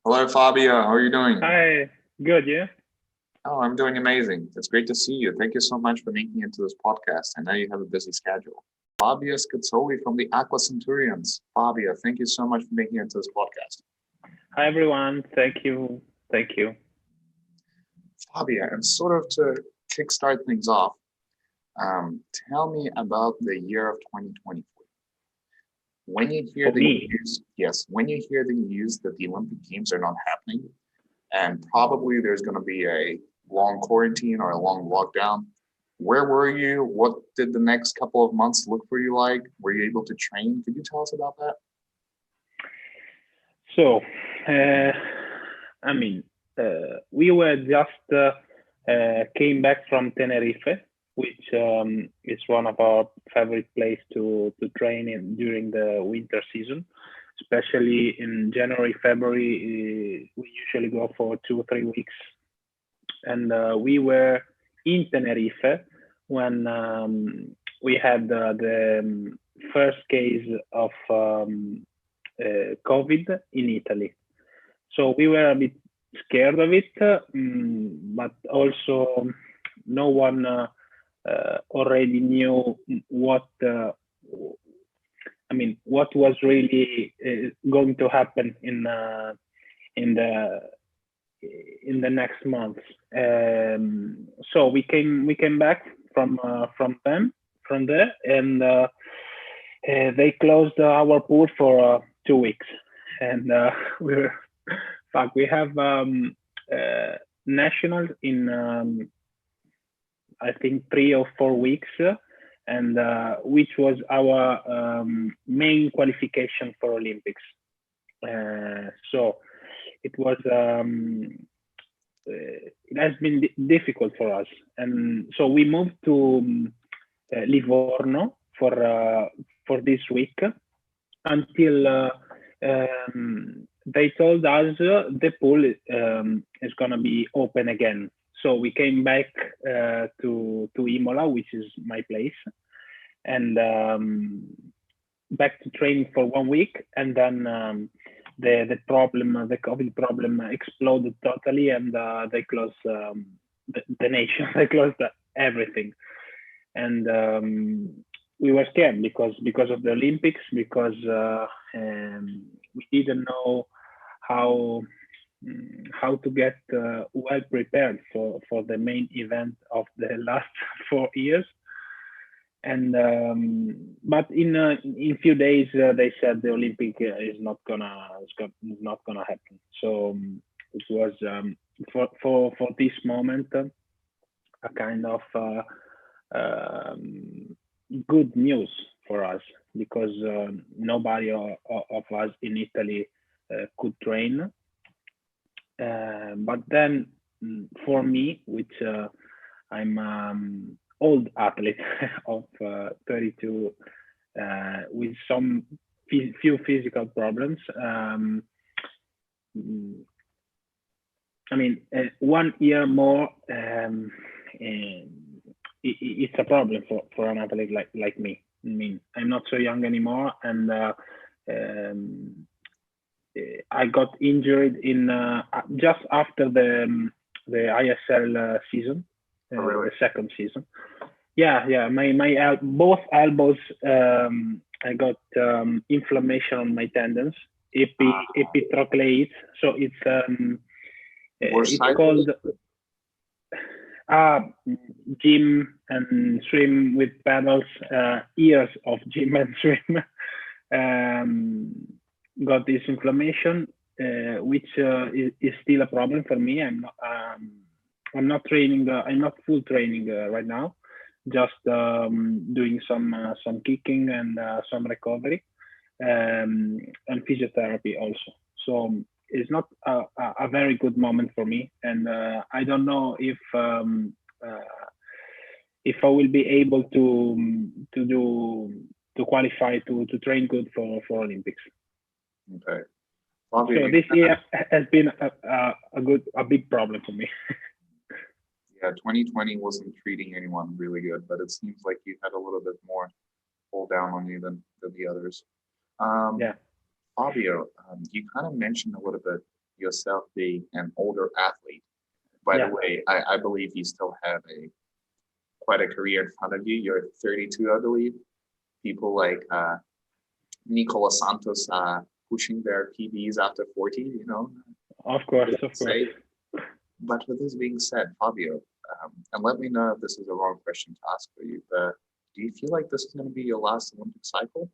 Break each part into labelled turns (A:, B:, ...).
A: Hello, Fabio. How are you doing?
B: Hi, good, yeah?
A: Oh, I'm doing amazing. It's great to see you. Thank you so much for making it to this podcast. I know you have a busy schedule. Fabio Scozzoli from the Aqua Centurions. Fabio, thank you so much for making it to this podcast.
B: Hi, everyone. Thank you. Thank you.
A: Fabio, and sort of to kickstart things off, tell me about the year of 2024. When you hear
B: For
A: the
B: me,
A: news, yes, when you hear the news that the Olympic Games are not happening, and probably there's going to be a long quarantine or a long lockdown. Where were you? What did the next couple of months look for you like? Were you able to train? Could you tell us about that?
B: so, uh, I mean, we were just came back from Tenerife, which is one of our favorite place to train in during the winter season. Especially in January, February, we usually go for 2 or 3 weeks, and we were in Tenerife when we had the first case of COVID in Italy. So we were a bit scared of it, but also no one already knew what what was really going to happen in the in the next months. So we came back from there, and they closed our pool for 2 weeks, and we were fuck. We have nationals in I think 3 or 4 weeks, and which was our main qualification for Olympics. So it was it has been difficult for us, and so we moved to Livorno for this week until they told us the pool is gonna be open again. So we came back to Imola, which is my place, and back to training for 1 week, and then the COVID problem exploded totally, and they closed the nation. They closed everything, and we were scared because of the Olympics, because we didn't know how to get well prepared for the main event of the last 4 years. And but in few days they said the Olympic is not gonna happen. So it was for this moment a kind of good news for us, because nobody of us in Italy could train. But then for me, which I'm old athlete of 32 with some few physical problems. 1 year more, it's a problem for an athlete like me. I mean, I'm not so young anymore, and I got injured in just after the ISL season,
A: really?
B: the second season. Yeah. My both elbows, I got inflammation on my tendons, epitrochleate. So it's called gym and swim with pedals. Years of gym and swim. Got this inflammation, which is still a problem for me. I'm not training. I'm not full training right now. Just doing some kicking and some recovery, and physiotherapy also. So it's not a very good moment for me, and I don't know if I will be able to qualify to train good for Olympics.
A: Okay.
B: So this year has been a big problem for me.
A: Yeah, 2020 wasn't treating anyone really good, but it seems like you had a little bit more pull down on you than the others.
B: Yeah.
A: Fabio, you kind of mentioned a little bit yourself being an older athlete. By the way, I believe you still have quite a career in front of you. You're 32, I believe. People like Nicolo Santos pushing their PBs after 40, you know.
B: Of course.
A: But with this being said, Fabio, and let me know if this is a wrong question to ask for you, but do you feel like this is going to be your last Olympic cycle?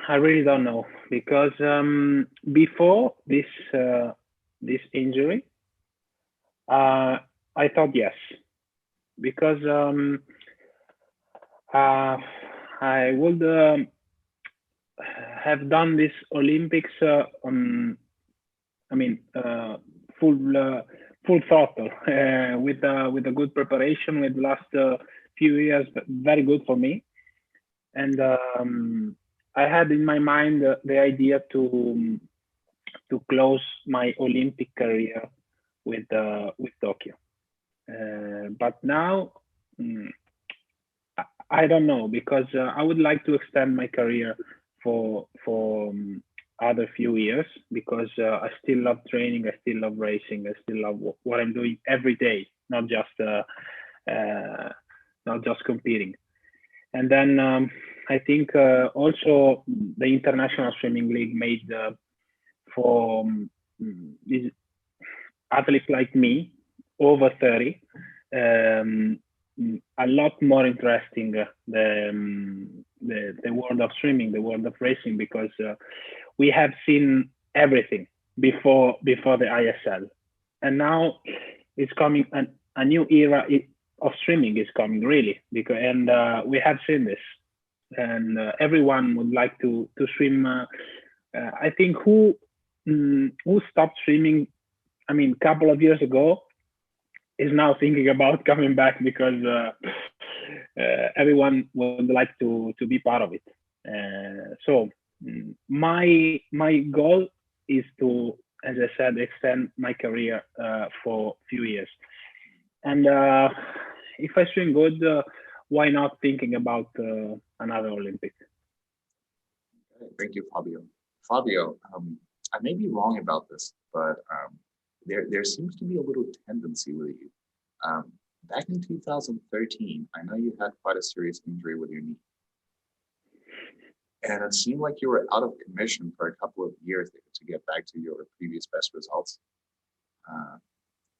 B: I really don't know, because before this injury, I thought yes, because I would have done this Olympics full throttle with a good preparation, with the last few years, very good for me. And I had in my mind the idea to close my Olympic career with Tokyo. But now I don't know, because I would like to extend my career for other few years, because I still love training, I still love racing, I still love what I'm doing every day, not just competing. And then I think also the International Swimming League made for these athletes like me, over 30, a lot more interesting the world of swimming, the world of racing, because we have seen everything before the ISL, and now it's coming a new era of swimming is coming, really, and we have seen this, and everyone would like to swim. I think who stopped swimming, a couple of years ago, is now thinking about coming back, because everyone would like to be part of it. So my goal is to, as I said, extend my career for a few years. And if I swim good, why not thinking about another Olympic?
A: Thank you, Fabio. Fabio, I may be wrong about this, but there seems to be a little tendency with you. Back in 2013, I know you had quite a serious injury with your knee. And it seemed like you were out of commission for a couple of years to get back to your previous best results.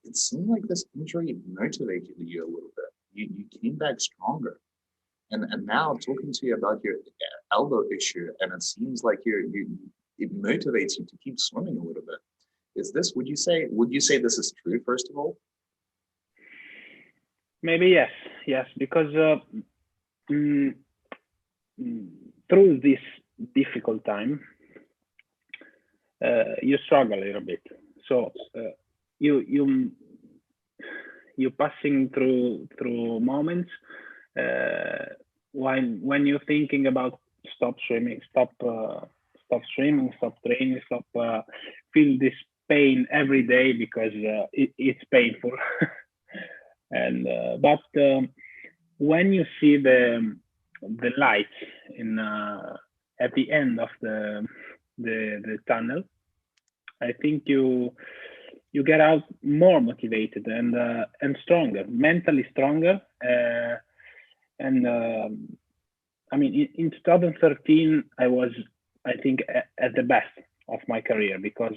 A: It seemed like this injury motivated you a little bit. You came back stronger. And now talking to you about your elbow issue, and it seems like it motivates you to keep swimming a little bit. Would you say this is true, first of all?
B: Maybe yes, because through this difficult time, you struggle a little bit. So you're passing through moments when you're thinking about stop swimming, stop swimming, stop training, stop feel this pain every day, because it's painful. And but when you see the light at the end of the tunnel, I think you get out more motivated and stronger, mentally stronger. In 2013, I was, I think, at the best of my career, because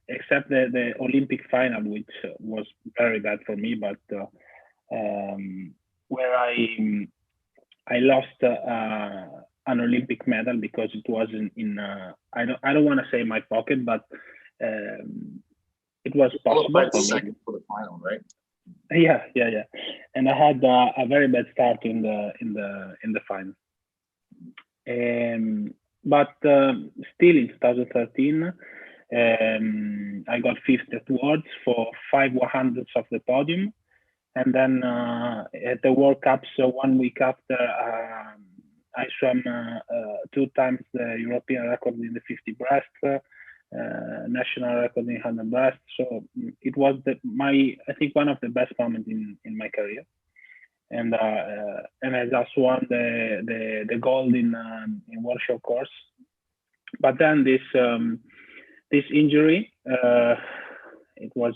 B: except the Olympic final, which was very bad for me, but where I lost an Olympic medal because it was in I don't want to say my pocket, but it was possible for
A: second for the final, right?
B: Yeah. And I had a very bad start in the final. But still in 2013, I got fifth at Worlds for 5 100ths of the podium, and then at the World Cups 1 week after, I swam 2 times the European record in the 50 breast, national record in 100 breast. So it was I think one of the best moments in my career, and I just won the gold in Warsaw course, But then this injury, it was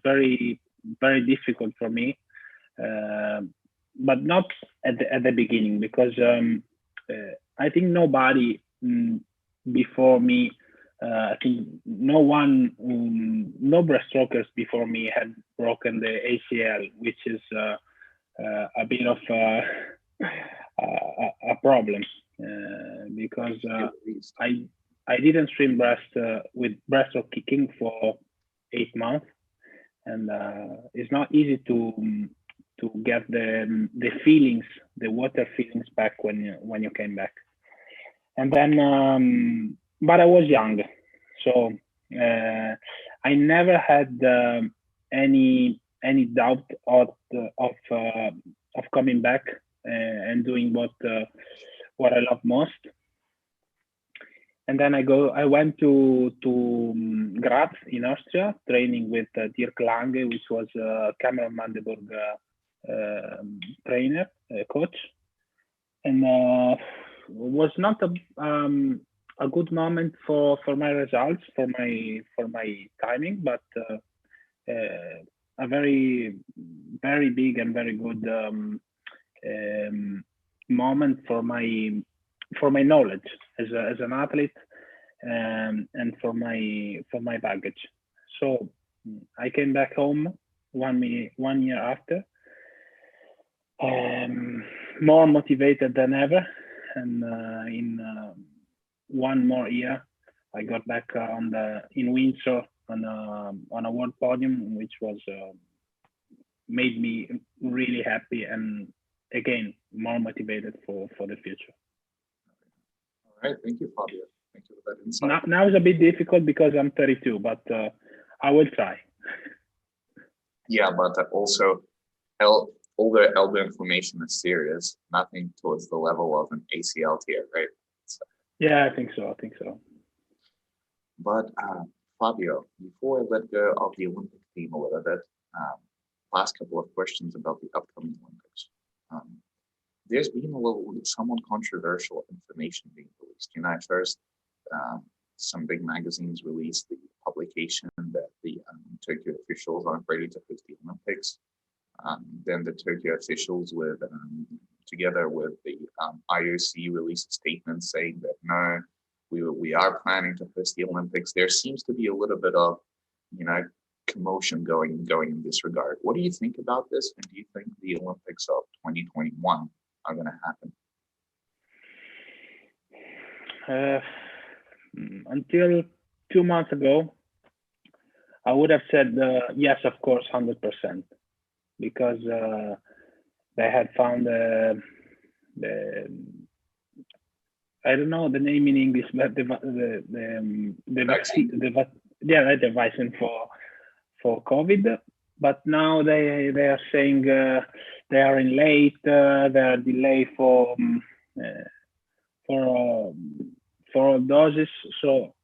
B: very difficult for me, but not at the beginning, because I think nobody before me, I think no breaststrokers before me had broken the ACL, which is a bit of a problem, because I didn't swim with breaststroke kicking for 8 months, and it's not easy to get the feelings, the water feelings back when you came back. And then, but I was young, so I never had any doubt of coming back and doing what I love most. And then I went to Graz in Austria, training with Dirk Lange, which was Cameron Mandeburg trainer, coach, and was not a good moment for my results, for my timing, but a very big and very good moment for my knowledge as an athlete, and for my baggage. So I came back home 1 year after, more motivated than ever, and in 1 more year I got back in Windsor on a world podium, which was made me really happy, and again more motivated for the future.
A: All right, thank you, Fabio. Thank you for that insight.
B: Now it's a bit difficult because I'm 32, but I will try.
A: Yeah, but also all the elbow inflammation is serious, nothing towards the level of an ACL tear, right? So.
B: Yeah, I think so.
A: But Fabio, before I let go of the Olympic theme a little bit, last couple of questions about the upcoming Olympics. There's been somewhat controversial information being released. First, some big magazines released the publication that the Tokyo officials aren't ready to host the Olympics. Then the Tokyo officials, together with the IOC, released a statement saying that no, we are planning to host the Olympics. There seems to be a little bit of, commotion going in this regard. What do you think about this? And do you think the Olympics of 2021 are going to happen?
B: Until 2 months ago, I would have said yes, of course, 100%, because they had found the I don't know the name in English, but the vaccine for COVID. But now they are saying they are in late, they are delayed for doses. So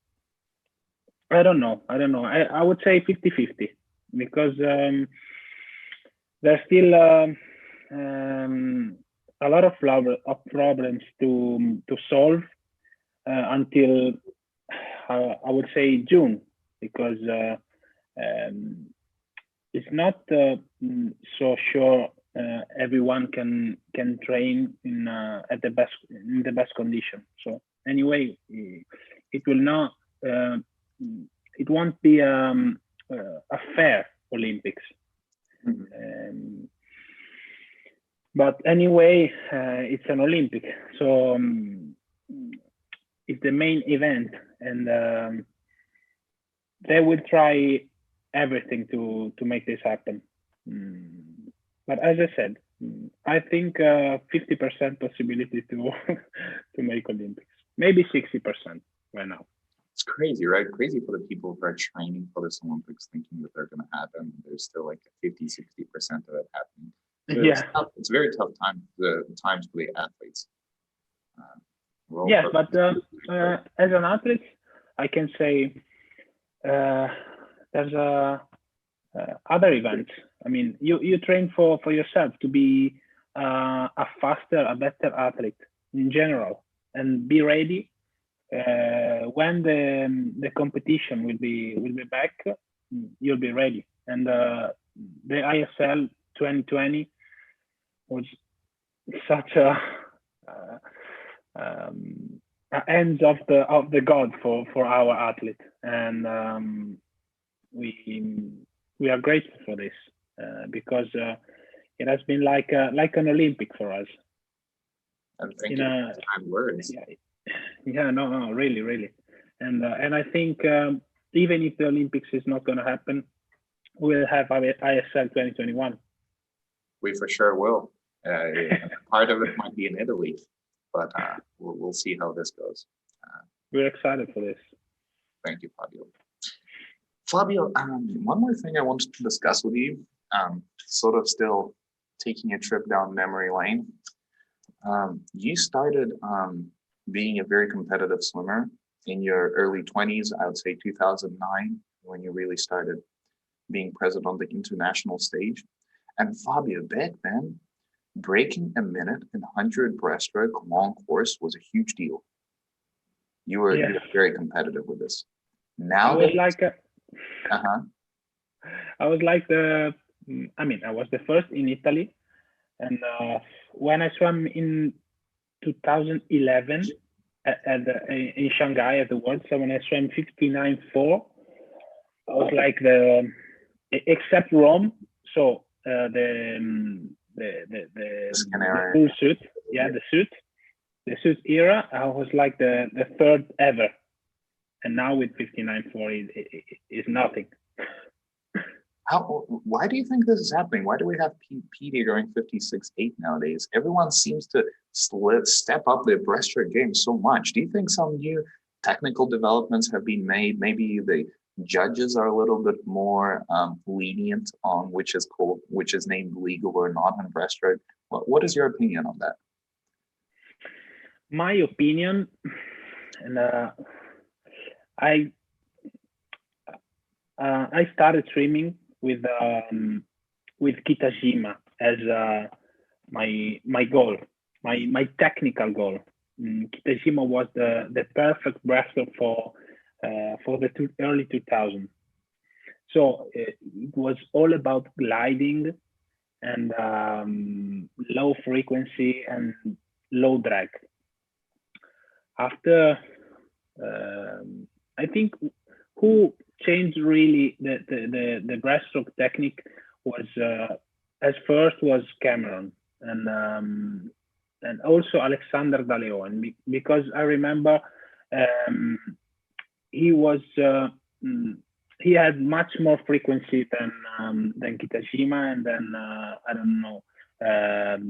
B: I don't know. I would say 50-50, because there's still a lot of problems to solve until I would say June, because it's not so sure everyone can train in the best condition. So anyway, it will not. It won't be a fair Olympics.
A: Mm-hmm.
B: But anyway, it's an Olympic, so it's the main event, and they will try everything to make this happen. But as I said, I think 50% possibility to make Olympics, maybe 60% right now.
A: It's crazy, right? Crazy for the people who are training for this Olympics, thinking that they're going to happen. There's still like 50-60% of it happening. So
B: yeah,
A: it's a very tough times for the athletes.
B: Yes, but as an athlete, I can say there's other events. I mean, you train for yourself to be a faster, a better athlete in general, and be ready when the competition will be back, you'll be ready. And the ISL 2020 was such a ends of the god for our athlete, and we are grateful for this because it has been like an Olympic for us.
A: And thank you for the kind words.
B: Yeah, no, really, and I think even if the Olympics is not going to happen, we'll have our ISL 2021.
A: We for sure will. Part of it might be in Italy, but we'll see how this goes.
B: We're excited for this.
A: Thank you, Fabio. Fabio, one more thing I wanted to discuss with you, sort of still taking a trip down memory lane. You started being a very competitive swimmer in your early 20s, I would say 2009, when you really started being present on the international stage. And Fabio, back then, breaking a minute in 100 breaststroke long course was a huge deal. You were very competitive with this. Now
B: I was like I was the first in Italy, and when I swam in 2011 in Shanghai at the World, so when I swam 59.4, I was like except Rome, so the full suit, the suit era, I was like the third ever, and now with 59.4 is nothing.
A: Why do you think this is happening? Why do we have PD going 56.8 nowadays? Everyone seems to step up their breaststroke game so much. Do you think some new technical developments have been made? Maybe the judges are a little bit more lenient on which is named legal or not in breaststroke. What is your opinion on that?
B: My opinion, and I started swimming with Kitajima as my goal, my technical goal. Kitajima was the perfect breaststroke for the early 2000s. So it was all about gliding and low frequency and low drag. After I think who changed really the breaststroke technique was as first was Cameron and also Alexander D'Aleon, because I remember he had much more frequency than Kitajima, and then I don't know,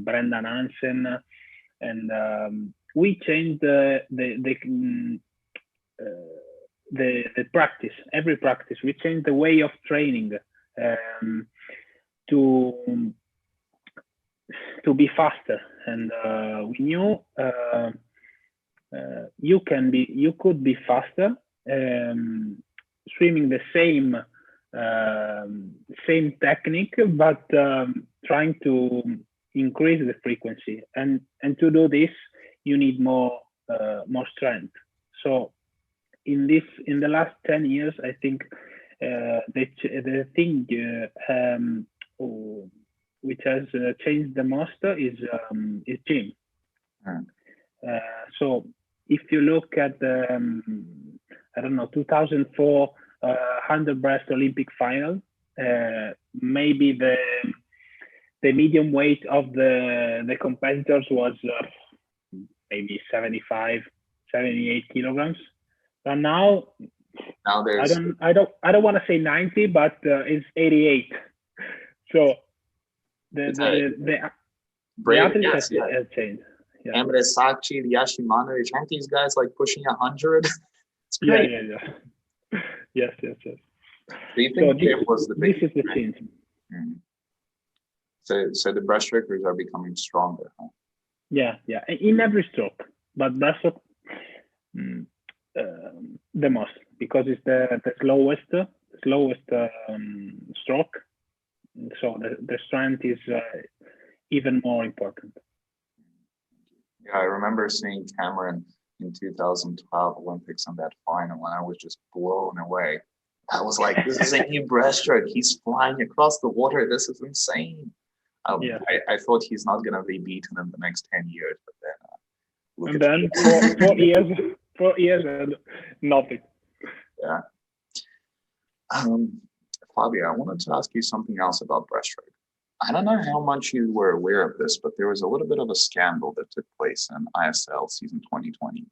B: Brendan Hansen, and we changed the practice, every practice. We changed the way of training to be faster, and we knew you could be faster swimming the same technique, but trying to increase the frequency, and to do this you need more strength. So in the last 10 years, I think the thing which has changed the most is gym. So if you look at the 2004 100 breast Olympic final, maybe the medium weight of the competitors was maybe 75, 78 kilograms. But now
A: there's
B: I don't want to say 90, but it's 88. So the athlete has changed. Yeah.
A: Emre Sakci, Ilya Shymanovich, aren't these guys like pushing 100? It's great.
B: Yeah. Yes.
A: Do you think it was the big?
B: This is the change.
A: So the breaststrokers are becoming stronger, huh?
B: Yeah. In every stroke, but breaststroke the most, because it's the slowest stroke. So the strength is even more important.
A: Yeah, I remember seeing Cameron in 2012 Olympics in that final, and I was just blown away. I was like, this is a new breaststroke. He's flying across the water. This is insane.
B: Yeah.
A: I thought he's not going to be beaten in the next 10 years, but then look
B: And
A: at
B: then
A: you.
B: 4 years and nothing.
A: Yeah. Fabio, I wanted to ask you something else about breaststroke. I don't know how much you were aware of this, but there was a little bit of a scandal that took place in ISL season 2020.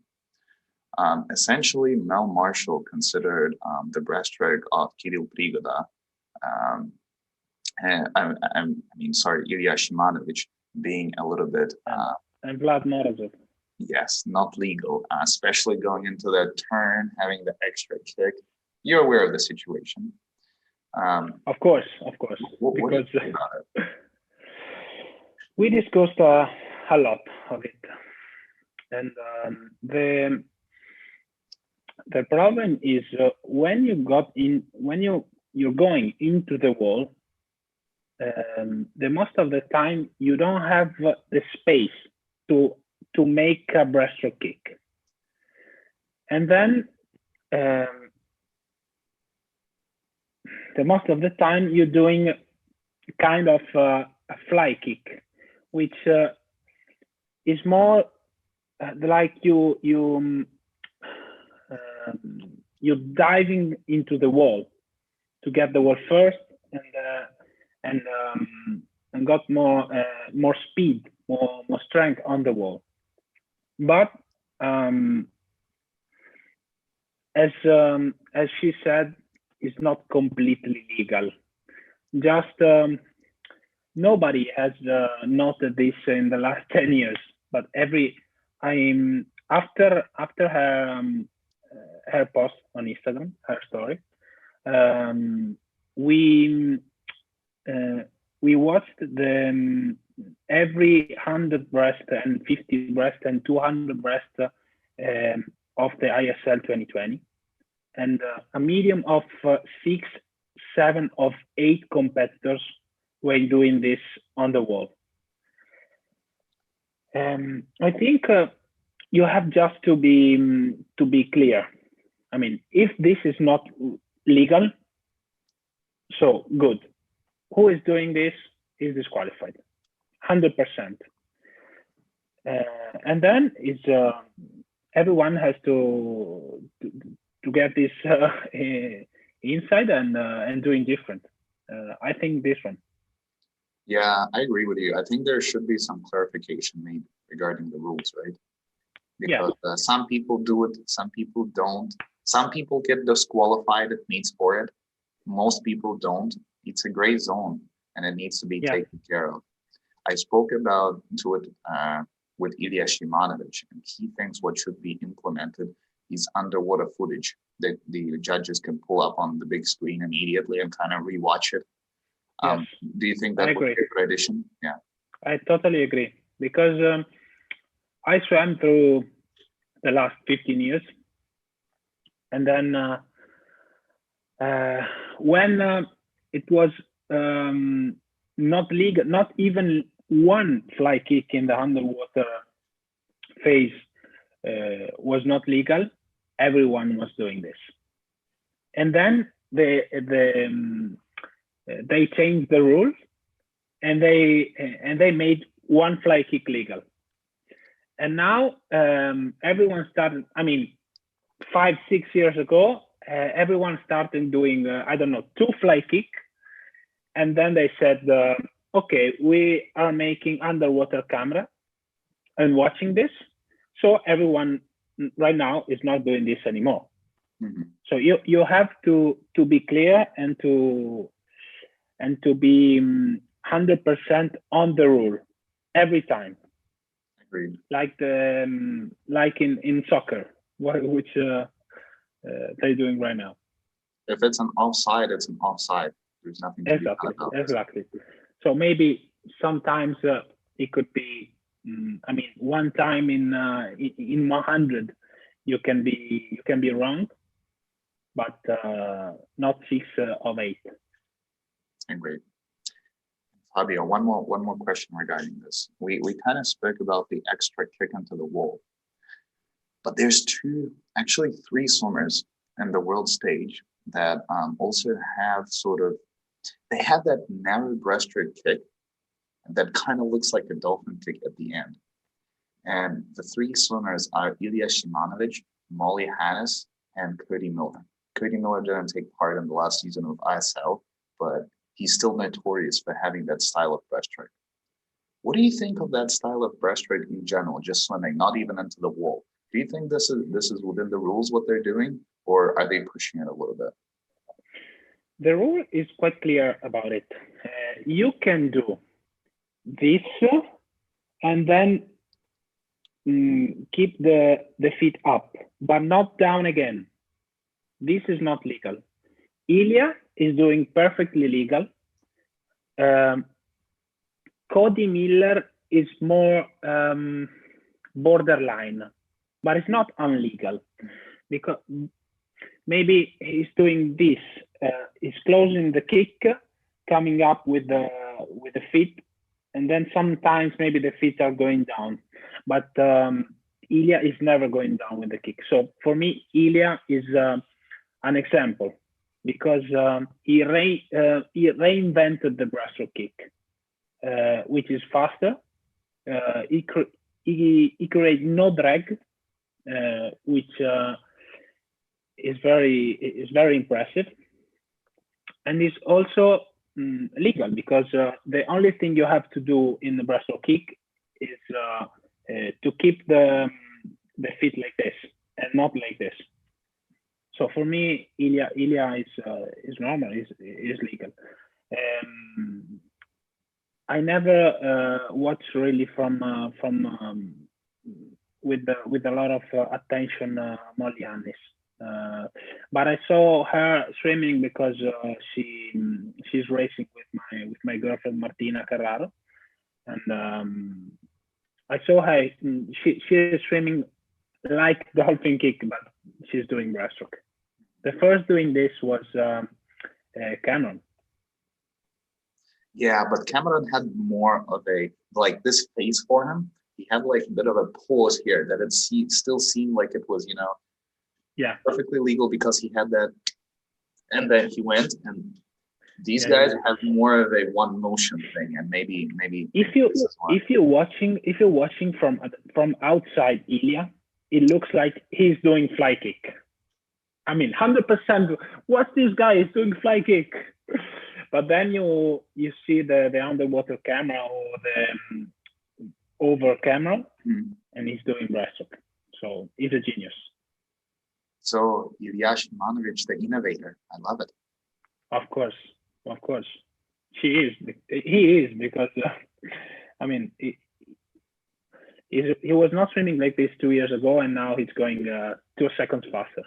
A: Essentially, Mel Marshall considered the breaststroke of Kirill Prigoda, Ilya Shymanovich, being a little bit,
B: and Vlad Morozov.
A: yes, not legal, especially going into that turn, having the extra kick. You're aware of the situation.
B: Of course.
A: What do you
B: Because
A: think about it?
B: we discussed a lot of it, and the problem is when you're going into the wall, the most of the time you don't have the space to make a breaststroke kick, and then the most of the time you're doing kind of a fly kick, which is more like you're diving into the wall to get the wall first, and got more speed, more strength on the wall. But as she said, it's not completely legal. Just nobody has noted this in the last 10 years, but after her post on Instagram, her story, we watched every 100 breast and 50 breast and 200 breast of the ISL 2020, and a medium of 6, 7 of 8 competitors were doing this on the wall. I think you have just to be clear. I mean, if this is not legal, so good. Who is doing this is disqualified, 100%. And then everyone has to get this inside and doing different. I think this one.
A: Yeah, I agree with you. I think there should be some clarification made regarding the rules, right? Because some people do it, some people don't. Some people get disqualified if needs for it. Most people don't. It's a gray zone, and it needs to be taken care of. I spoke about it with Ilya Shymanovich, and he thinks what should be implemented is underwater footage that the judges can pull up on the big screen immediately and kind of rewatch it.
B: Yes.
A: Do you think that would be a good addition? Yeah.
B: I totally agree, because I swam through the last 15 years, and then when it was not legal, not even one fly kick in the underwater phase was not legal. Everyone was doing this, and then they changed the rules, and they made one fly kick legal. And now everyone started. I mean, 5-6 years ago, everyone started doing 2 fly kick, and then they said, okay, we are making underwater camera and watching this, so everyone right now is not doing this anymore.
A: Mm-hmm.
B: So you have to be clear and to be 100% on the rule every time.
A: Agreed.
B: Like in soccer, which they're doing right now.
A: If it's an offside, it's an offside. There's nothing to be done about it.
B: Exactly. So maybe sometimes it could be. I mean, one time in 100, you can be wrong, but not 6 of 8.
A: Agreed. Fabio, one more question regarding this. We kind of spoke about the extra kick into the wall. But there's actually three swimmers in the world stage that also have they have that narrow breaststroke kick that kind of looks like a dolphin kick at the end. And the three swimmers are Ilya Shymanovich, Molly Hannes, and Cody Miller. Cody Miller didn't take part in the last season of ISL, but he's still notorious for having that style of breaststroke. What do you think of that style of breaststroke in general, just swimming, not even into the wall? Do you think this is within the rules what they're doing, or are they pushing it a little bit?
B: The rule is quite clear about it. You can do this and then keep the feet up, but not down again. This is not legal. Ilya is doing perfectly legal. Cody Miller is more borderline, but it's not illegal because maybe he's doing this. He's closing the kick, coming up with the feet, and then sometimes maybe the feet are going down. But Ilya is never going down with the kick. So for me, Ilya is an example because he reinvented the breaststroke kick, which is faster. He creates no drag, which is very impressive, and is also legal because the only thing you have to do in the breaststroke kick is to keep the feet like this and not like this. So for me, Ilya is normal, is legal. I never watched really from with a lot of attention Molly Hannes, but I saw her swimming because she's racing with my girlfriend Martina Carraro, and I saw her. She is swimming like dolphin kick, but she's doing breaststroke. The first doing this was Cameron.
A: Yeah, but Cameron had more of this face for him. He had like a bit of a pause here that it still seemed like it was, perfectly legal because he had that, and then he went. And these guys have more of a one motion thing, and maybe
B: if you're watching from outside Ilya, it looks like he's doing fly kick. I mean, 100%. What's this guy is doing fly kick? But then you see the underwater camera or the over camera, and he's doing breaststroke. So he's a genius.
A: So Ilya Shymanovich, the innovator, I love it.
B: Of course. He is because I mean he was not swimming like this 2 years ago, and now he's going 2 seconds faster.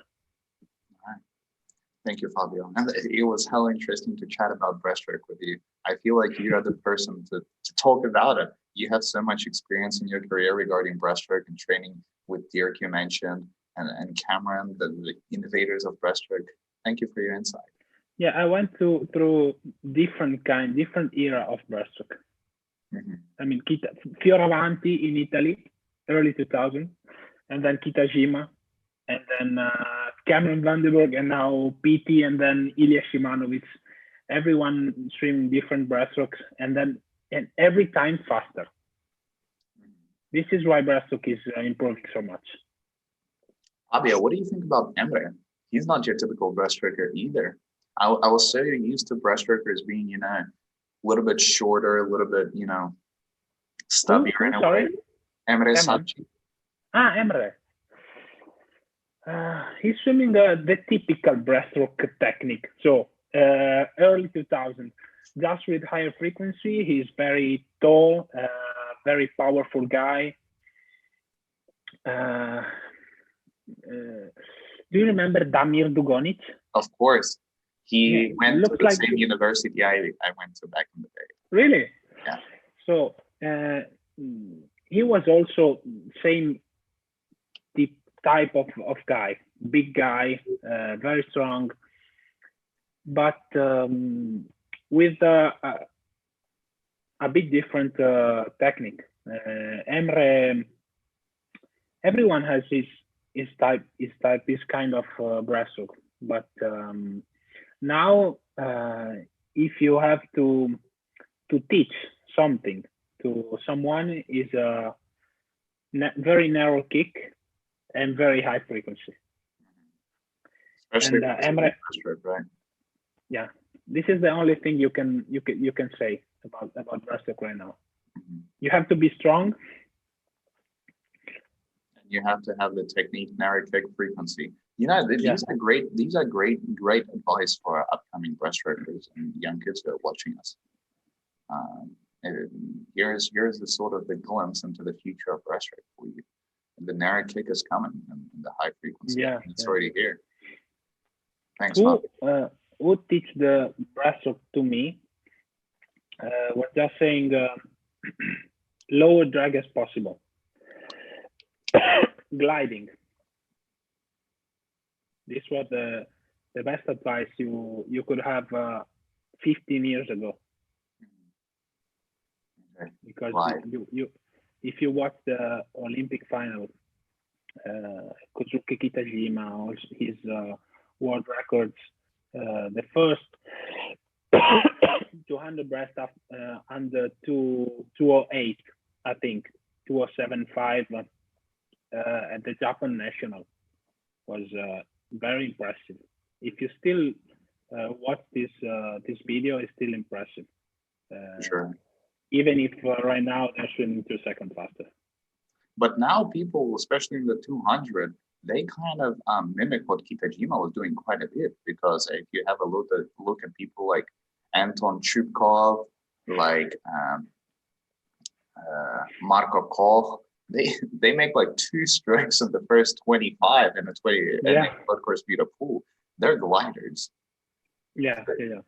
A: Thank you, Fabio. And it was hella interesting to chat about breaststroke with you. I feel like you are the person to talk about it. You have so much experience in your career regarding breaststroke and training with Dirk you mentioned and Cameron, the innovators of breaststroke. Thank you for your insight.
B: Yeah, I went through different era of breaststroke. Mm-hmm. I mean, Fioravanti in Italy, early 2000, and then Kitajima, and then Cameron Vandenberg, and now PT, and then Ilya Shymanovich. Everyone swimming different breaststrokes, and every time faster. This is why breaststroke is improving so much.
A: Fabio, what do you think about Emre? He's not your typical breaststroker either. I was so used to breaststrokers being, a little bit shorter, a little bit, stubbier in a way. Emre Sakci.
B: Emre. He's swimming the typical breaststroke technique. So early 2000, just with higher frequency. He's very tall, very powerful guy. Do you remember Damir Dugonic?
A: Of course. He went to the same university I went to back in the day.
B: Really?
A: Yeah.
B: So he was also same type of guy, big guy, very strong, but with a bit different technique. Emre, everyone has is kind of breaststroke. But now, if you have to teach something to someone, is a very narrow kick and very high frequency.
A: Especially
B: And Emre,
A: breaststroke, right?
B: yeah, this is the only thing you can say about breaststroke right now.
A: Mhm.
B: You have to be strong.
A: You have to have the technique, narrow kick, frequency. You know, these
B: Yeah.
A: are great. These are great advice for our upcoming breaststrokers and young kids that are watching us. And here's the sort of the glimpse into the future of breaststroke for you. The narrow kick is coming, and the high frequency.
B: Yeah,
A: It's
B: yeah.
A: already here. Thanks, man.
B: Who teach the breaststroke to me was just saying lower drag as possible. Gliding. This was the best advice you could have 15 years ago.
A: Okay.
B: Because
A: Right.
B: you if you watch the Olympic final, Kozuki Kitajima, his world records, the first 200 breast under 208, I think 207.5 at the Japan national was very impressive. If you still watch this video, it's still impressive.
A: Sure.
B: Even if right now they're swimming 2 seconds faster.
A: But now people, especially in the 200, they kind of mimic what Kitajima was doing quite a bit, because if you have a look at people like Anton Chupkov, like Marko Koch, they make like 2 strokes in the first 25 and a 20,
B: Yeah.
A: and of course beat a pool. They're gliders.
B: Yeah, it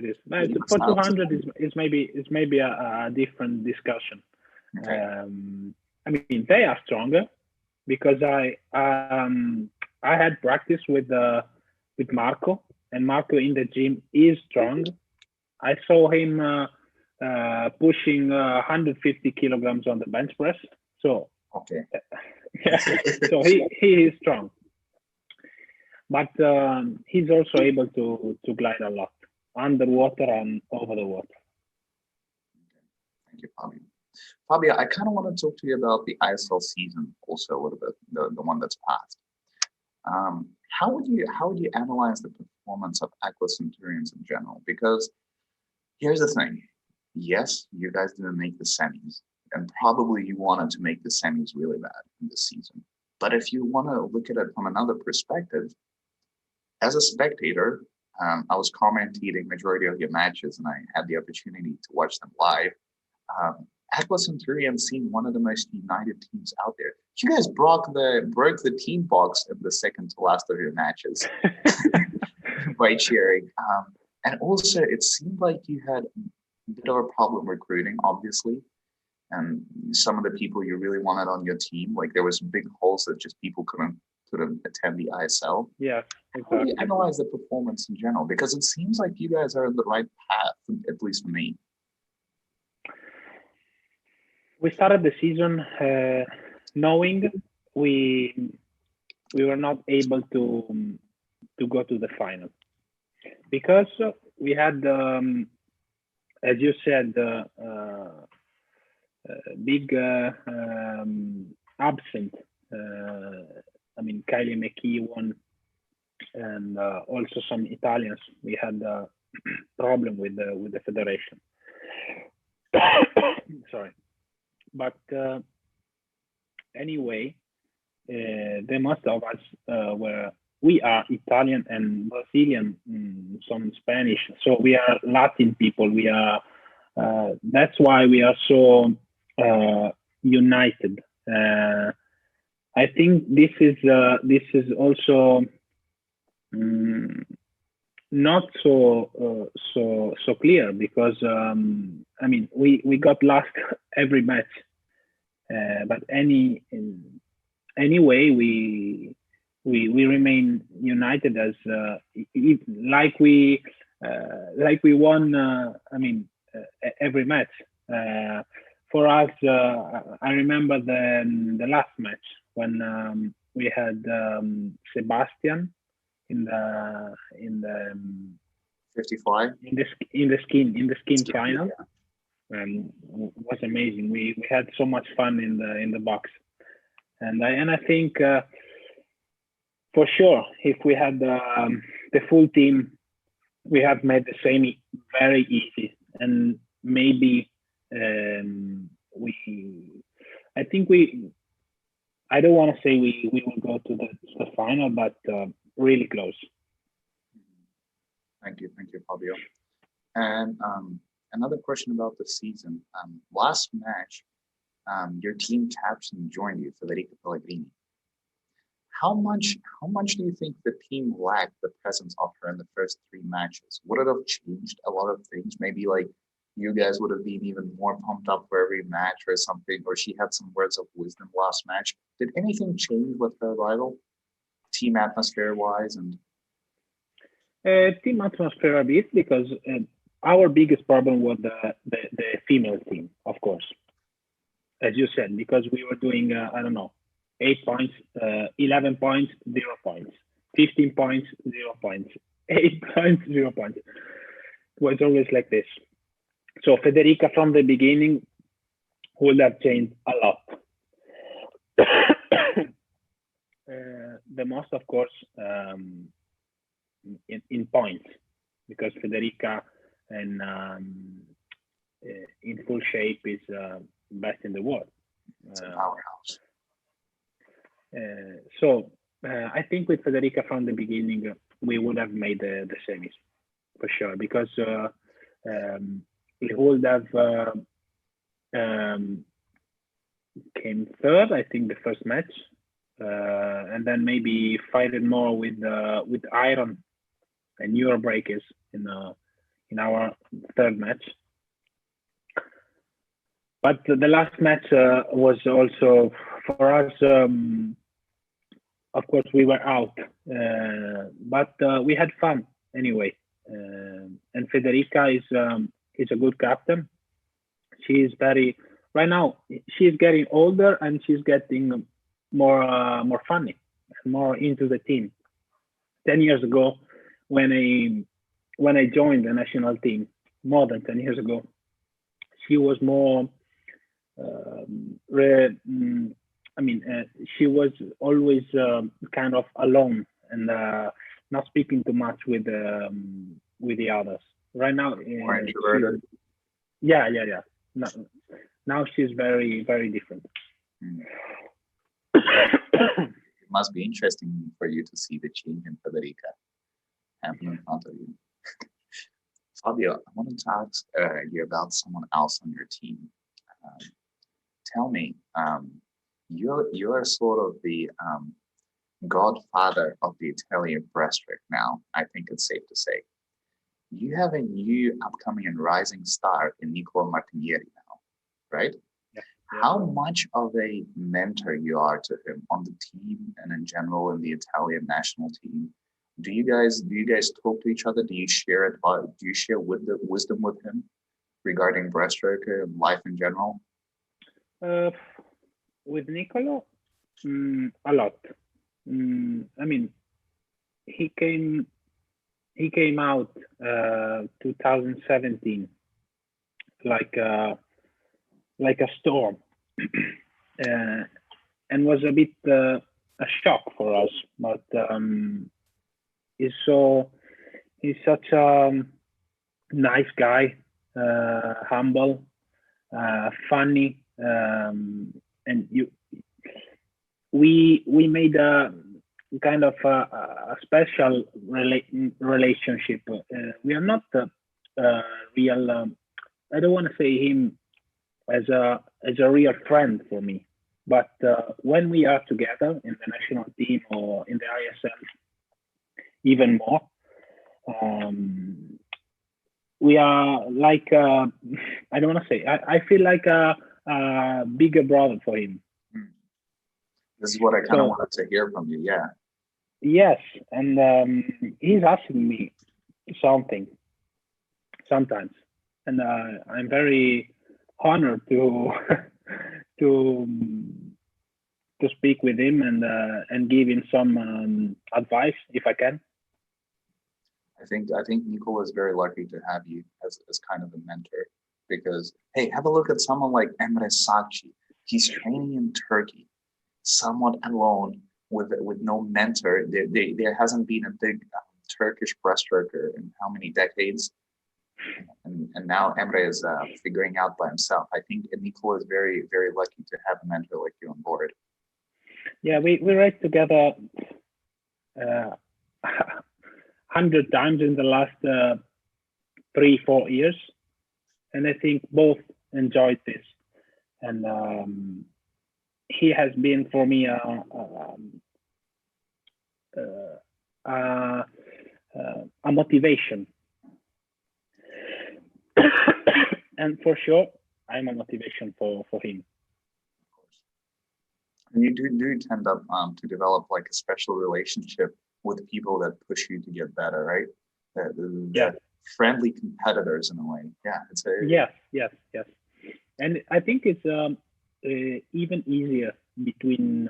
B: is.
A: Yeah,
B: For
A: it's
B: 200 is maybe a different discussion.
A: Okay.
B: I mean, they are stronger because I had practice with Marco, and Marco in the gym is strong. I saw him pushing 150 kilograms on the bench press. So
A: Okay.
B: yeah, so he is strong, but he's also able to glide a lot underwater and over the water.
A: Thank you, Fabio. Fabio, I kind of want to talk to you about the ISL season also a little bit, the one that's passed. How would you analyze the performance of Aqua Centurions in general? Because here's the thing. Yes, you guys didn't make the semis, and probably you wanted to make the semis really bad in this season. But if you want to look at it from another perspective, as a spectator, I was commentating majority of your matches, and I had the opportunity to watch them live. Aqua Centurions seemed one of the most united teams out there. You guys broke the team box in the second to last of your matches by cheering. And also, it seemed like you had a bit of a problem recruiting, obviously. And some of the people you really wanted on your team, like there was big holes that just people couldn't attend the ISL.
B: Yeah,
A: exactly. How do you analyze the performance in general? Because it seems like you guys are on the right path, at least for me.
B: We started the season knowing we were not able to go to the final because we had, as you said, big absent. I mean, Kylie McKee won, and also some Italians. We had a problem with the federation. Sorry. But anyway, the most of us we are Italian and Brazilian, some Spanish. So we are Latin people. We are. That's why we are so united. I think this is also not so clear because I mean we got lost every match, but anyway we remain united as like we won. I mean every match. For us, I remember the last match when we had Sebastian in the
A: 55.
B: in the skin final, and was amazing. We had so much fun in the box, and I think for sure if we had the full team, we have made the semi very easy, and maybe we. I think I don't want to say we will go to the final, but really close.
A: Thank you, Fabio. And another question about the season. Last match, your team captain joined you, Federica Pellegrini. How much do you think the team lacked the presence of her in the first 3 matches? Would it have changed a lot of things? Maybe like you guys would have been even more pumped up for every match or something, or she had some words of wisdom last match. Did anything change with her arrival, team atmosphere wise? And
B: team atmosphere a bit, because our biggest problem was the female team, of course, as you said, because we were doing I don't know, 8 points, 11 points, 0 points, 15 points, 0 points, 8 points, 0 points. It was always like this. So Federica from the beginning would have changed a lot. The most, of course, in points, because Federica and in full shape is best in the world.
A: It's a powerhouse.
B: So I think with Federica from the beginning, we would have made the semis for sure, because we would have came third, I think, the first match, and then maybe fighting more with iron and Euro breakers in our third match. But the last match was also for us. Of course, we were out, but we had fun anyway. And Federica is a good captain. She is right now. She's getting older and she's getting more funny, more into the team. 10 years ago, when I joined the national team, more than 10 years ago, she was more. She was always kind of alone and not speaking too much with the others. Right now,
A: More introverted.
B: Yeah. Now she's very, very different.
A: It must be interesting for you to see the change in Federica happen in front of you. Fabio, I wanted to ask you about someone else on your team. Tell me, you're sort of the godfather of the Italian breaststroke now. I think it's safe to say. You have a new upcoming and rising star in Nicolo Martinenghi now, right?
B: Yeah.
A: How much of a mentor you are to him on the team and in general in the Italian national team? Do you guys talk to each other? Do you share advice? Do you share wisdom with him regarding breaststroke and life in general?
B: With Nicolo, a lot. He came out 2017 like a storm, and was a bit a shock for us. But he's such a nice guy, humble, funny, and we made a kind of a special relationship. We are not real. I don't want to say him as a real friend for me, but when we are together in the national team or in the ISL, even more, we are like I don't want to say. I feel like a bigger brother for him.
A: This is what I kind of wanted to hear from you. Yeah.
B: Yes, and he's asking me something sometimes, and I'm very honored to speak with him and give him some advice if I can.
A: I think Nicolo is very lucky to have you as kind of a mentor, because hey, have a look at someone like Emre Sakci. He's training in Turkey, somewhat alone with no mentor. There hasn't been a big Turkish breaststroker in how many decades, and now Emre is figuring out by himself. I think Nicolo is very, very lucky to have a mentor like you on board.
B: Yeah, we raced together 100 times in the last 3-4 years, and I think both enjoyed this. And he has been for me a motivation, and for sure, I'm a motivation for him.
A: And you do tend up to develop like a special relationship with people that push you to get better, right?
B: Yeah.
A: Friendly competitors in a way. Yeah, it's very
B: Yes. And I think it's even easier between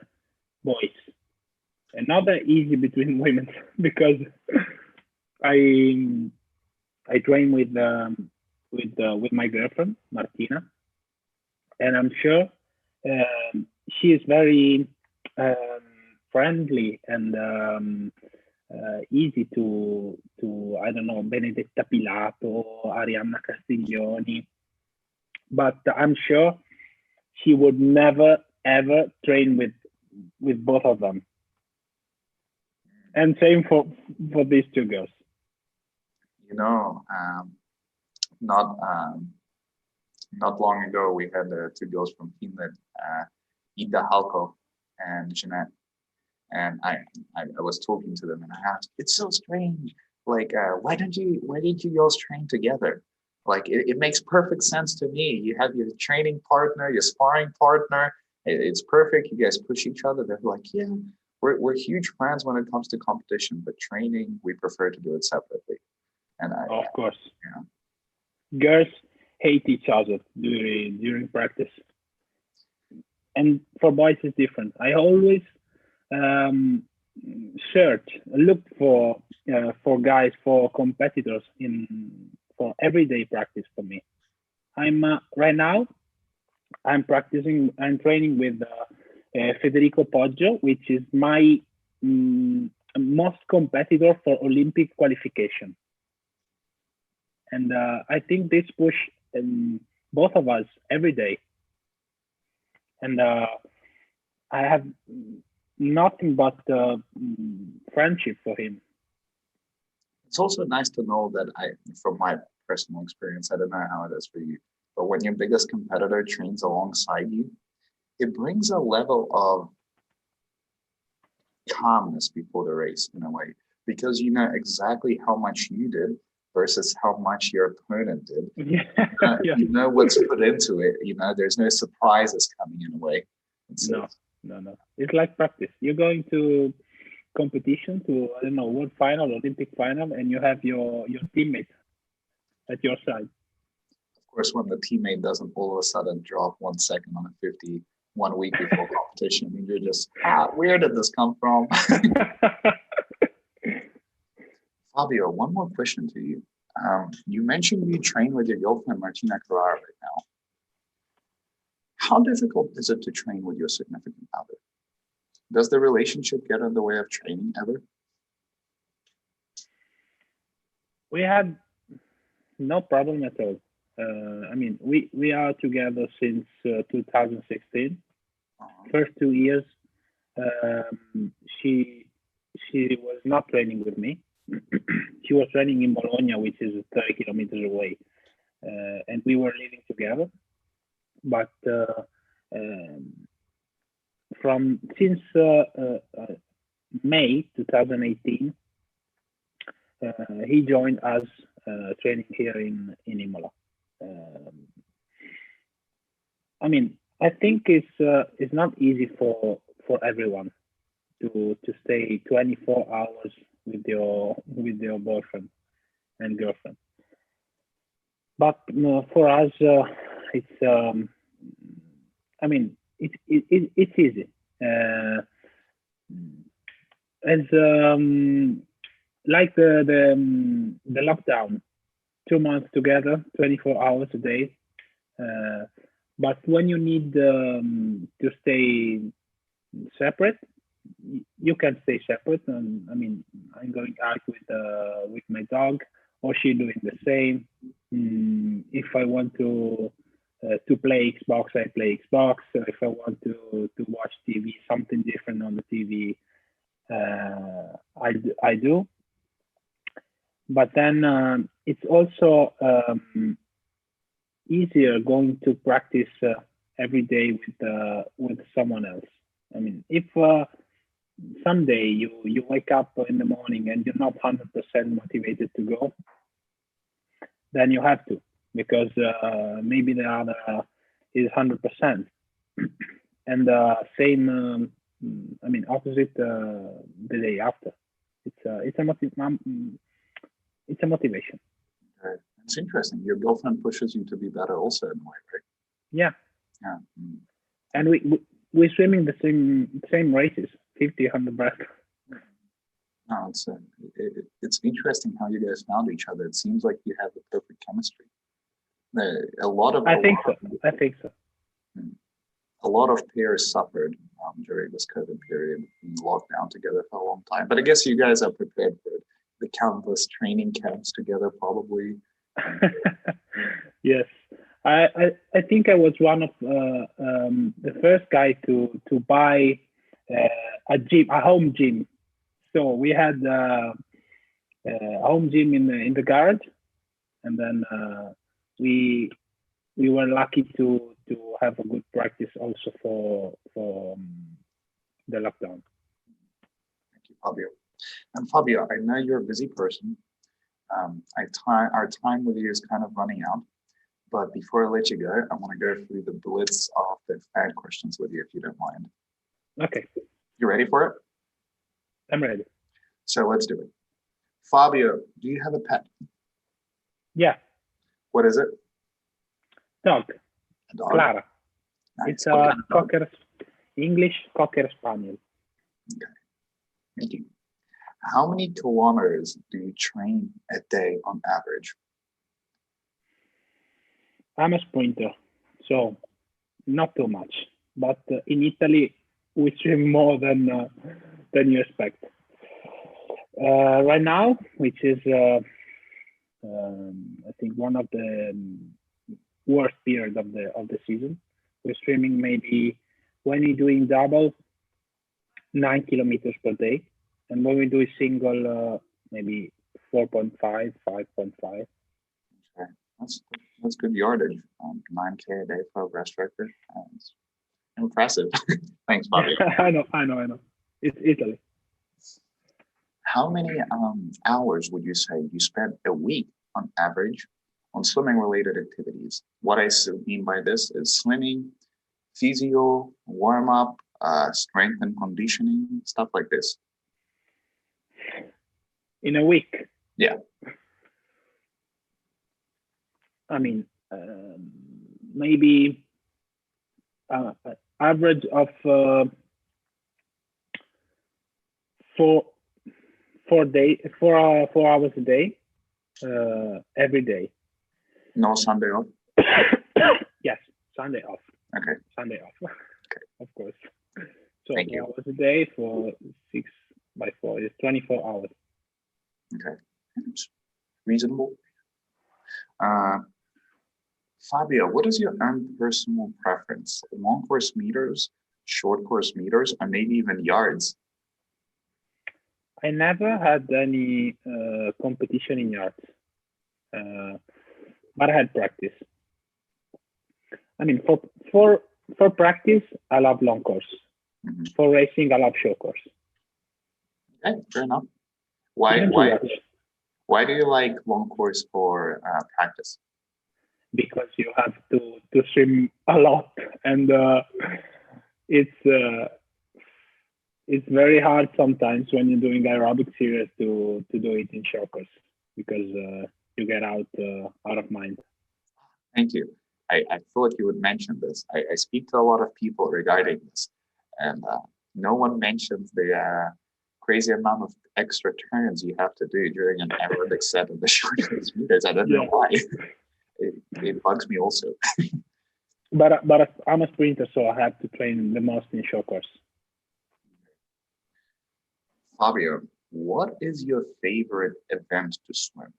B: boys, and not that easy between women, because I train with my girlfriend Martina, and I'm sure she is very friendly and easy to I don't know, Benedetta Pilato, Arianna Castiglioni, but I'm sure she would never ever train with both of them. And same for these two girls.
A: You know, not long ago we had two girls from Finland, Ida Halko and Jeanette. And I was talking to them and I asked, it's so strange. Like, why did you girls train together? Like, it makes perfect sense to me. You have your training partner, your sparring partner. It's perfect. You guys push each other. They're like, yeah, we're huge friends when it comes to competition, but training, we prefer to do it separately. And
B: of course,
A: yeah.
B: Girls hate each other during practice, and for boys it's different. I always look for guys, for competitors for everyday practice for me. I'm right now I'm training with Federico Poggio, which is my most competitor for Olympic qualification. And I think this push both of us every day. And I have nothing but friendship for him.
A: It's also nice to know that from my personal experience, I don't know how it is for you, but when your biggest competitor trains alongside you, it brings a level of calmness before the race in a way, because you know exactly how much you did versus how much your opponent did.
B: Yeah.
A: You know what's put into it. You know, there's no surprises coming in a way.
B: No. It's like practice. You're going to competition, to I don't know, world final, Olympic final, and you have your teammate at your side.
A: Of course, when the teammate doesn't all of a sudden drop 1 second on a 50 1 week before competition, I mean, you're just, where did this come from? Fabio, one more question to you. You mentioned you train with your girlfriend Martina Carrara right now. How difficult is it to train with your significant other? Does the relationship get in the way of training ever?
B: We had no problem at all. I mean, we are together since 2016. First 2 years, she was not training with me. She was training in Bologna, which is 30 kilometers away, and we were living together. But since May 2018, he joined us training here in Imola. I mean, I think it's not easy for everyone to stay 24 hours with your boyfriend and girlfriend. But for us, it's I mean, it's easy. Uh, as like the lockdown, 2 months together, 24 hours a day. Uh, but when you need to stay separate, you can stay separate. And I mean, I'm going out with my dog, or she doing the same. If I want to play Xbox, I play Xbox. If I want to watch TV, something different on the TV, I do. But then it's also easier going to practice every day with someone else. I mean, if someday you wake up in the morning and you're not 100% motivated to go, then you have to, because maybe the other is 100%. And same, I mean, opposite the day after. It's a motivation.
A: Right. It's interesting. Your girlfriend pushes you to be better also in a way, right?
B: Yeah.
A: Yeah.
B: And we're swimming the same races, 50, 100 breast.
A: No, it's interesting how you guys found each other. It seems like you have the perfect chemistry.
B: I think so.
A: A lot of pairs suffered during this COVID period in lockdown together for a long time. But I guess you guys are prepared for it. The countless training camps together, probably.
B: Yes, I think I was one of the first guy to buy a home gym. So we had a home gym in the garage, and then we were lucky to have a good practice also for the lockdown.
A: Thank you, Fabio. And Fabio, I know you're a busy person. Our time with you is kind of running out. But before I let you go, I want to go through the blitz of the fan questions with you, if you don't mind.
B: Okay.
A: You ready for it?
B: I'm ready.
A: So let's do it. Fabio, do you have a pet?
B: Yeah.
A: What is it?
B: Dog.
A: A dog?
B: Clara.
A: Nice.
B: It's a English Cocker Spaniel.
A: Okay. Thank you. How many kilometers do you train a day on average?
B: I'm a sprinter, so not too much. But in Italy, we swim more than you expect. Right now, which is I think one of the worst period of the season, we're swimming maybe, when we're doing double, 9 kilometers per day, and when we do single, maybe 4.5, 5.5.
A: Okay, that's good yardage. 9K a day for a breaststroker. It's impressive. Thanks, Bobby.
B: I know. It's Italy.
A: How many hours would you say you spend a week on average on swimming-related activities? What I mean by this is swimming, physio, warm-up, strength and conditioning, stuff like this.
B: In a week?
A: Yeah.
B: I mean, maybe average of 4 hours a day, every day.
A: No Sunday off?
B: Yes, Sunday off.
A: Okay.
B: Sunday off.
A: Okay.
B: Of course. So
A: Thank
B: 4
A: you.
B: hours a day for 6 by 4 is 24 hours.
A: Okay. It's reasonable. Fabio, what is your own personal preference? Long course meters, short course meters, and maybe even yards?
B: I never had any competition in yards, but I had practice. I mean, for practice, I love long course.
A: Mm-hmm.
B: For racing, I love short course.
A: Okay, fair enough. Why do you like long course for practice?
B: Because you have to swim a lot, and it's very hard sometimes when you're doing aerobic series to do it in short course, because you get out of mind.
A: Thank you. I thought you would mention this. I speak to a lot of people regarding this, And no one mentions the crazy amount of extra turns you have to do during an aerobic set of the short meters. I don't know why. It bugs me also.
B: But I'm a sprinter, so I have to train the most in short course.
A: Fabio, what is your favorite event to swim?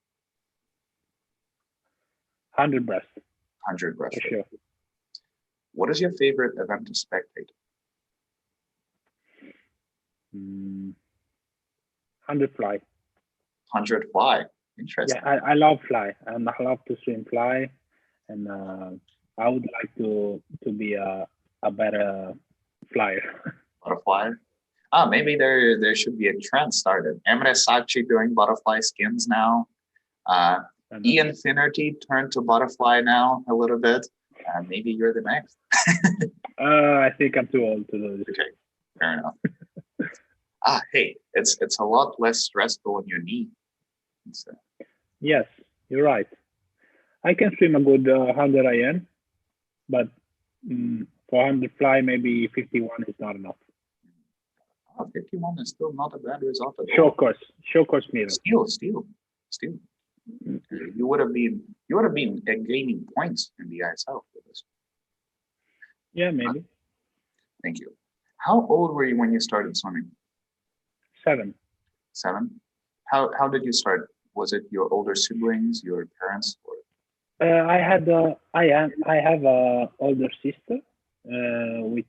B: 100 breast.
A: 100 breast.
B: For sure.
A: What is your favorite event to spectate?
B: 100 fly.
A: 100 fly. Interesting.
B: Yeah, I love fly, and I love to swim fly, and I would like to be a better flyer.
A: Butterfly. Maybe there should be a trend started. Emre Sakci doing butterfly skins now. Ian Finnerty turned to butterfly now a little bit. Maybe you're the next.
B: I think I'm too old to do this.
A: Okay, fair enough. Hey, it's a lot less stressful on your knee.
B: Yes, you're right. I can swim a good 100 IN, but for 100 fly, maybe 51 is not enough.
A: 51 is still not a bad result at all.
B: Short course meter.
A: Still. You would have been gaining points in the ISL for this.
B: Yeah, maybe.
A: Thank you. How old were you when you started swimming?
B: 7.
A: 7. How did you start? Was it your older siblings, your parents? Or?
B: I have a older sister, which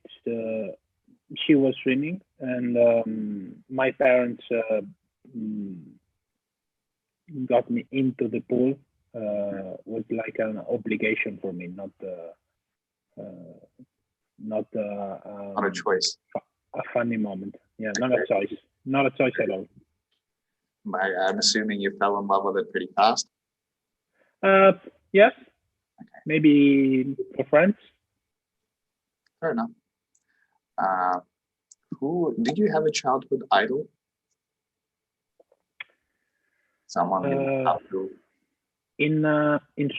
B: she was swimming, and my parents got me into the pool. Was like an obligation for me, not
A: a choice.
B: A funny moment. Yeah, not a choice. Not a choice at all.
A: I'm assuming you fell in love with it pretty fast.
B: Yes.
A: Okay.
B: Maybe for friends.
A: Fair enough. Who did you have a childhood idol? Someone you have to.
B: In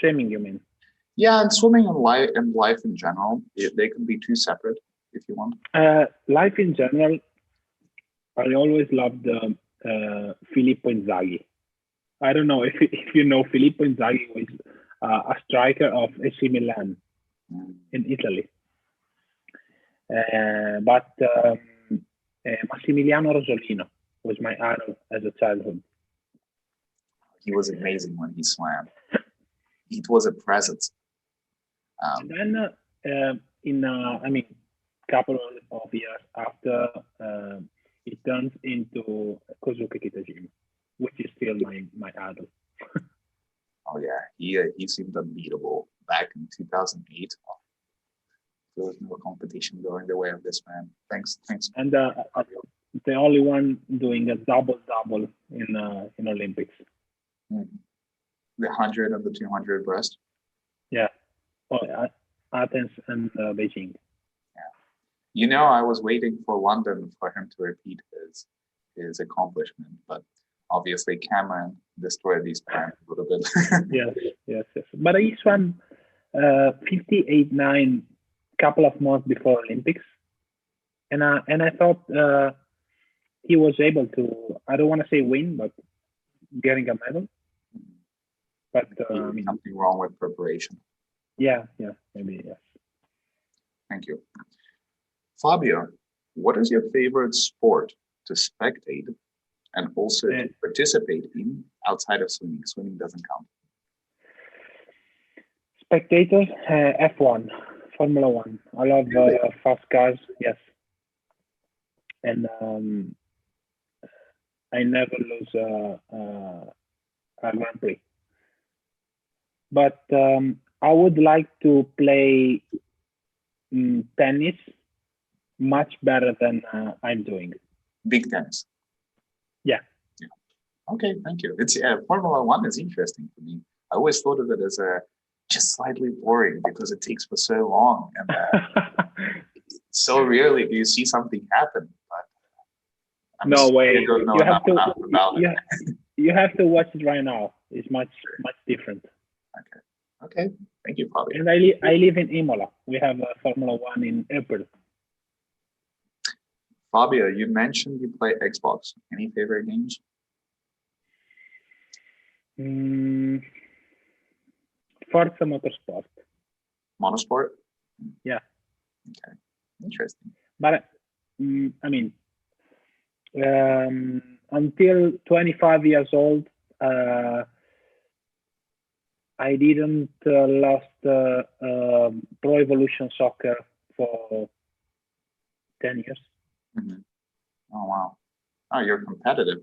B: swimming, you mean?
A: Yeah, and swimming and life in general. They can be two separate if you want.
B: Life in general, I always loved Filippo Inzaghi. I don't know if you know Filippo Inzaghi was a striker of AC Milan in Italy. But Massimiliano Rosolino was my idol as a childhood.
A: He was amazing when he swam. It was a presence.
B: And then, couple of years after, it turns into Kozuke Kitajima, which is still my idol.
A: Oh yeah, he seemed unbeatable back in 2008. There was no competition going the way of this man. Thanks.
B: And the only one doing a double in Olympics.
A: The 100 and the 200 breast.
B: Yeah, Athens and Beijing.
A: Yeah, I was waiting for London for him to repeat his accomplishment, but obviously Cameron destroyed these plans a little bit.
B: Yes. But he swam 58.9 couple of months before Olympics, and I thought he was able to. I don't want to say win, but getting a medal. But
A: something wrong with preparation.
B: Yeah, maybe yes.
A: Thank you. Fabio, what is your favorite sport to spectate and also to participate in outside of swimming? Swimming doesn't count.
B: Spectators, F1, Formula 1. I love fast cars, yes. And I never lose a Grand Prix. But I would like to play tennis much better than I'm doing.
A: Big tennis.
B: Yeah.
A: Okay, thank you. It's Formula 1 is interesting for me. I always thought of it as just slightly boring because it takes for so long, and so rarely do you see something happen. But
B: no way. You have to watch it right now. It's much different.
A: Okay. Thank you, Fabio.
B: And I live in Imola. We have Formula 1 in April.
A: Fabio, you mentioned you play Xbox. Any favorite games?
B: Forza Motorsport.
A: Motorsport?
B: Yeah.
A: Okay, interesting.
B: But I mean, until 25 years old, I didn't lost Pro Evolution Soccer for 10 years.
A: Mm-hmm. Oh, wow. Oh, you're competitive.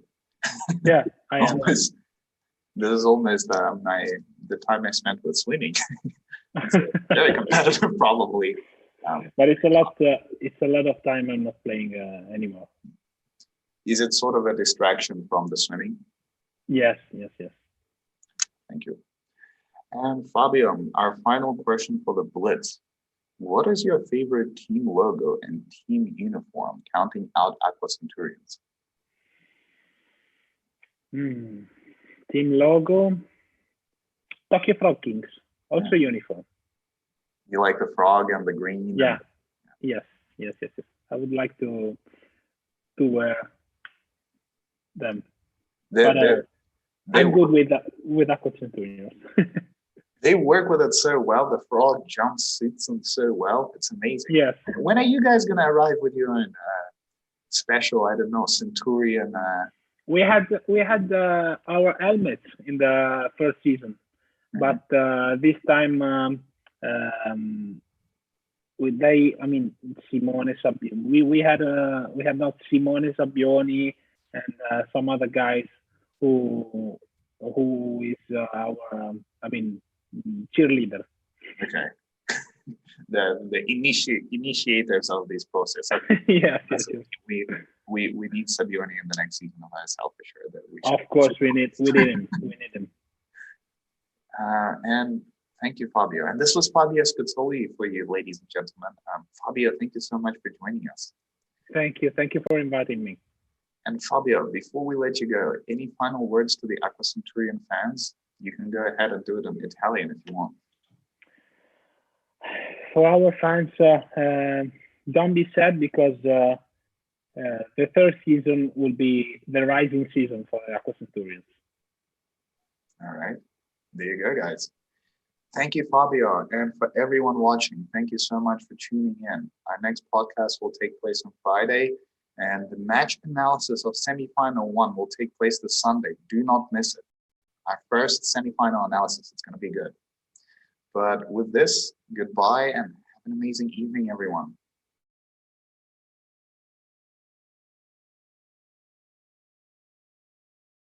B: Yeah, I am.
A: Almost, this is almost the time I spent with swimming. Very competitive, probably.
B: But it's a lot. It's a lot of time I'm not playing anymore.
A: Is it sort of a distraction from the swimming?
B: Yes.
A: Thank you. And Fabio, our final question for the Blitz. What is your favorite team logo and team uniform, counting out Aqua Centurions?
B: Team logo, Tokyo Frog Kings, also uniform.
A: You like the frog and the green?
B: Yeah. Yes. I would like to wear them. I'm good with Aqua Centurions.
A: They work with it so well. The frog jumps, suits them so well. It's amazing.
B: Yes.
A: When are you guys gonna arrive with your own special? I don't know, Centurion.
B: We had our helmets in the first season, but this time Simone Sabbioni. We had not Simone Sabbioni and some other guys who is our cheerleader.
A: Okay. The initiators of this process.
B: Yes.
A: We need Sabbioni in the next season of ISL for sure.
B: Of course, we need him. We need him.
A: And thank you, Fabio. And this was Fabio Scozzoli for you, ladies and gentlemen. Fabio, thank you so much for joining us.
B: Thank you. Thank you for inviting me.
A: And Fabio, before we let you go, any final words to the Aqua Centurion fans? You can go ahead and do it in Italian if you want.
B: For our fans, don't be sad because the third season will be the rising season for the Aqua Centurions.
A: All right. There you go, guys. Thank you, Fabio. And for everyone watching, thank you so much for tuning in. Our next podcast will take place on Friday, and the match analysis of semifinal 1 will take place this Sunday. Do not miss it. Our first semifinal analysis is going to be good. But with this, goodbye and have an amazing evening, everyone.